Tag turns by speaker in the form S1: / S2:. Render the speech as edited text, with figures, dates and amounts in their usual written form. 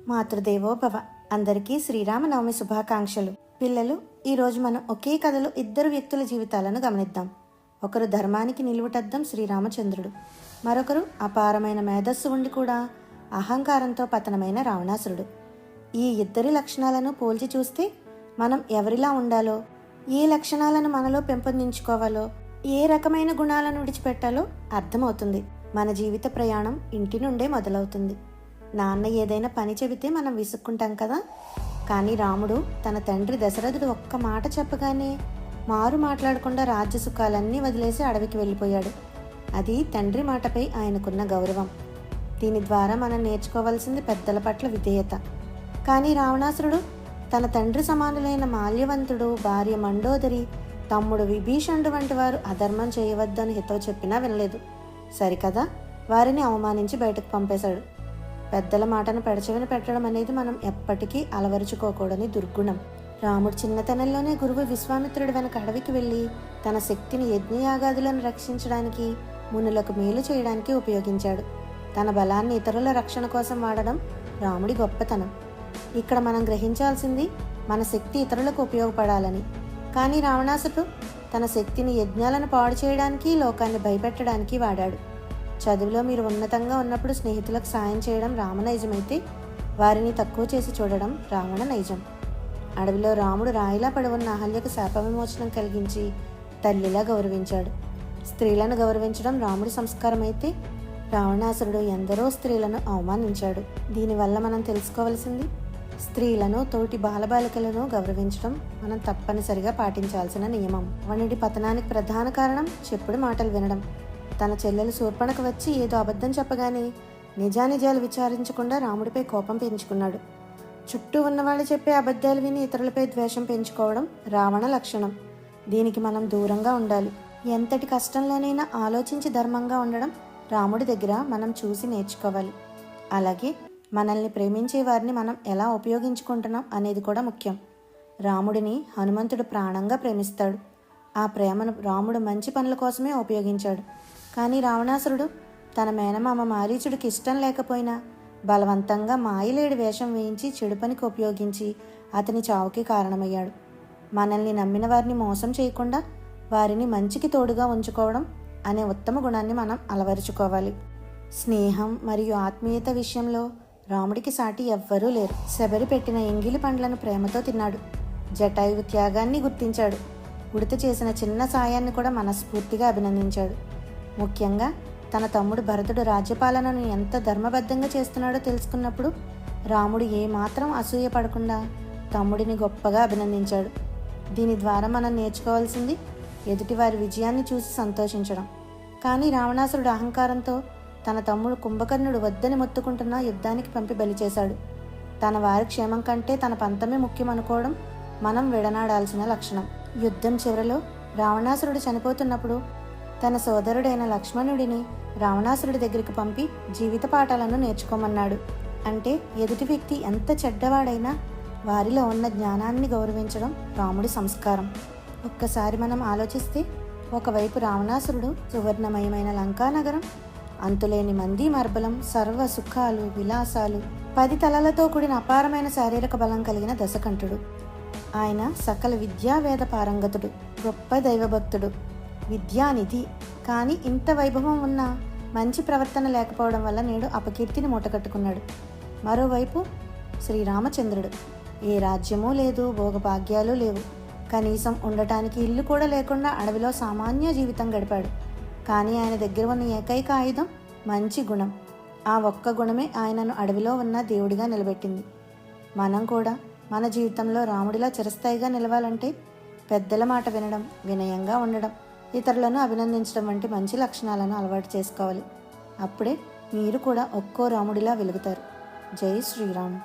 S1: మాతృదేవో భవ. అందరికీ శ్రీరామనవమి శుభాకాంక్షలు. పిల్లలు, ఈరోజు మనం ఒకే కథలో ఇద్దరు వ్యక్తుల జీవితాలను గమనిద్దాం. ఒకరు ధర్మానికి నిలువుటద్దం శ్రీరామచంద్రుడు, మరొకరు అపారమైన మేధస్సు ఉండి కూడా అహంకారంతో పతనమైన రావణాసురుడు. ఈ ఇద్దరి లక్షణాలను పోల్చి చూస్తే మనం ఎవరిలా ఉండాలో, ఏ లక్షణాలను మనలో పెంపొందించుకోవాలో, ఏ రకమైన గుణాలను విడిచిపెట్టాలో అర్థమవుతుంది. మన జీవిత ప్రయాణం ఇంటి నుండే మొదలవుతుంది. నాన్న ఏదైనా పని చెబితే మనం విసుక్కుంటాం కదా, కానీ రాముడు తన తండ్రి దశరథుడు ఒక్క మాట చెప్పగానే మారు మాట్లాడకుండా రాజ్య సుఖాలన్నీ వదిలేసి అడవికి వెళ్ళిపోయాడు. అది తండ్రి మాటపై ఆయనకున్న గౌరవం. దీని ద్వారా మనం నేర్చుకోవాల్సింది పెద్దల పట్ల విధేయత. కానీ రావణాసురుడు తన తండ్రి సమానులైన మాల్యవంతుడు, భార్య మండోదరి, తమ్ముడు విభీషణుడు వంటి వారు అధర్మం చేయవద్దని హితవు చెప్పినా వినలేదు. సరికదా, వారిని అవమానించి బయటకు పంపేశాడు. పెద్దల మాటను పెడచెవిన పెట్టడం అనేది మనం ఎప్పటికీ అలవరుచుకోకూడని దుర్గుణం. రాముడు చిన్నతనంలోనే గురువు విశ్వామిత్రుడి వెనక అడవికి వెళ్ళి తన శక్తిని యజ్ఞయాగాదులను రక్షించడానికి, మునులకు మేలు చేయడానికి ఉపయోగించాడు. తన బలాన్ని ఇతరుల రక్షణ కోసం వాడడం రాముడి గొప్పతనం. ఇక్కడ మనం గ్రహించాల్సింది మన శక్తి ఇతరులకు ఉపయోగపడాలని. కానీ రావణాసుడు తన శక్తిని యజ్ఞాలను పాడు చేయడానికి, లోకాన్ని భయపెట్టడానికి వాడాడు. చదువులో మీరు ఉన్నతంగా ఉన్నప్పుడు స్నేహితులకు సాయం చేయడం రామనైజమైతే, వారిని తక్కువ చేసి చూడడం రావణ నైజం. అడవిలో రాముడు రాయిలా పడి ఉన్న అహల్యకు శాప విమోచనం కలిగించి తల్లిలా గౌరవించాడు. స్త్రీలను గౌరవించడం రాముడి సంస్కారం అయితే, రావణాసురుడు ఎందరో స్త్రీలను అవమానించాడు. దీనివల్ల మనం తెలుసుకోవలసింది, స్త్రీలను, తోటి బాలబాలికలను గౌరవించడం మనం తప్పనిసరిగా పాటించాల్సిన నియమం. రావణుడి పతనానికి ప్రధాన కారణం చెప్పుడు మాటలు వినడం. తన చెల్లెలు శూర్పణకు వచ్చి ఏదో అబద్ధం చెప్పగానే నిజానిజాలు విచారించకుండా రాముడిపై కోపం పెంచుకున్నాడు. చుట్టూ ఉన్నవాళ్ళు చెప్పే అబద్ధాలు విని ఇతరులపై ద్వేషం పెంచుకోవడం రావణ లక్షణం. దీనికి మనం దూరంగా ఉండాలి. ఎంతటి కష్టంలోనైనా ఆలోచించి ధర్మంగా ఉండడం రాముడి దగ్గర మనం చూసి నేర్చుకోవాలి. అలాగే మనల్ని ప్రేమించే వారిని మనం ఎలా ఉపయోగించుకుంటున్నాం అనేది కూడా ముఖ్యం. రాముడిని హనుమంతుడు ప్రాణంగా ప్రేమిస్తాడు. ఆ ప్రేమను రాముడు మంచి పనుల కోసమే ఉపయోగించాడు. కానీ రావణాసురుడు తన మేనమామ మారీచుడికి ఇష్టం లేకపోయినా బలవంతంగా మాయలేడి వేషం వేయించి చెడు పనికి ఉపయోగించి అతని చావుకి కారణమయ్యాడు. మనల్ని నమ్మిన వారిని మోసం చేయకుండా వారిని మంచికి తోడుగా ఉంచుకోవడం అనే ఉత్తమ గుణాన్ని మనం అలవరుచుకోవాలి. స్నేహం మరియు ఆత్మీయత విషయంలో రాముడికి సాటి ఎవ్వరూ లేరు. శబరి పెట్టిన ఎంగిలి పండ్లను ప్రేమతో తిన్నాడు. జటాయువు త్యాగాన్ని గుర్తించాడు. ఉడత చేసిన చిన్న సాయాన్ని కూడా మనస్ఫూర్తిగా అభినందించాడు. ముఖ్యంగా తన తమ్ముడు భరతుడు రాజ్యపాలనను ఎంత ధర్మబద్ధంగా చేస్తున్నాడో తెలుసుకున్నప్పుడు రాముడు ఏమాత్రం అసూయ పడకుండా తమ్ముడిని గొప్పగా అభినందించాడు. దీని ద్వారా మనం నేర్చుకోవాల్సింది ఎదుటివారి విజయాన్ని చూసి సంతోషించడం. కానీ రావణాసురుడు అహంకారంతో తన తమ్ముడు కుంభకర్ణుడు వద్దని మొత్తుకుంటున్నా యుద్ధానికి పంపి బలి చేశాడు. తన వారి క్షేమం కంటే తన పంతమే ముఖ్యం అనుకోవడం మనం విడనాడాల్సిన లక్షణం. యుద్ధం చివరలో రావణాసురుడు చనిపోతున్నప్పుడు తన సోదరుడైన లక్ష్మణుడిని రావణాసురుడి దగ్గరికి పంపి జీవిత పాఠాలను నేర్చుకోమన్నాడు. అంటే ఎదుటి వ్యక్తి ఎంత చెడ్డవాడైనా వారిలో ఉన్న జ్ఞానాన్ని గౌరవించడం రాముడి సంస్కారం. ఒక్కసారి మనం ఆలోచిస్తే, ఒకవైపు రావణాసురుడు సువర్ణమయమైన లంకానగరం, అంతులేని మంది మార్బలం, సర్వ సుఖాలు, విలాసాలు, 10 తలలతో కూడిన అపారమైన శారీరక బలం కలిగిన దశకంఠుడు. ఆయన సకల విద్యా వేద పారంగతుడు, గొప్ప దైవభక్తుడు, విద్యానిధి. కానీ ఇంత వైభవం ఉన్న మంచి ప్రవర్తన లేకపోవడం వల్ల నేడు అపకీర్తిని మూటకట్టుకున్నాడు. మరోవైపు శ్రీరామచంద్రుడు, ఏ రాజ్యమూ లేదు, భోగభాగ్యాలు లేవు, కనీసం ఉండటానికి ఇల్లు కూడా లేకుండా అడవిలో సామాన్య జీవితం గడిపాడు. కానీ ఆయన దగ్గర ఉన్న ఏకైక ఆయుధం మంచి గుణం. ఆ ఒక్క గుణమే ఆయనను అడవిలో ఉన్న దేవుడిగా నిలబెట్టింది. మనం కూడా మన జీవితంలో రాముడిలా చిరస్థాయిగా నిలవాలంటే పెద్దల మాట వినడం, వినయంగా ఉండడం, ఇతరులను అభినందించడం వంటి మంచి లక్షణాలను అలవాటు చేసుకోవాలి. అప్పుడే మీరు కూడా ఒక్కో రాముడిలా వెలుగుతారు. జై శ్రీరామ్.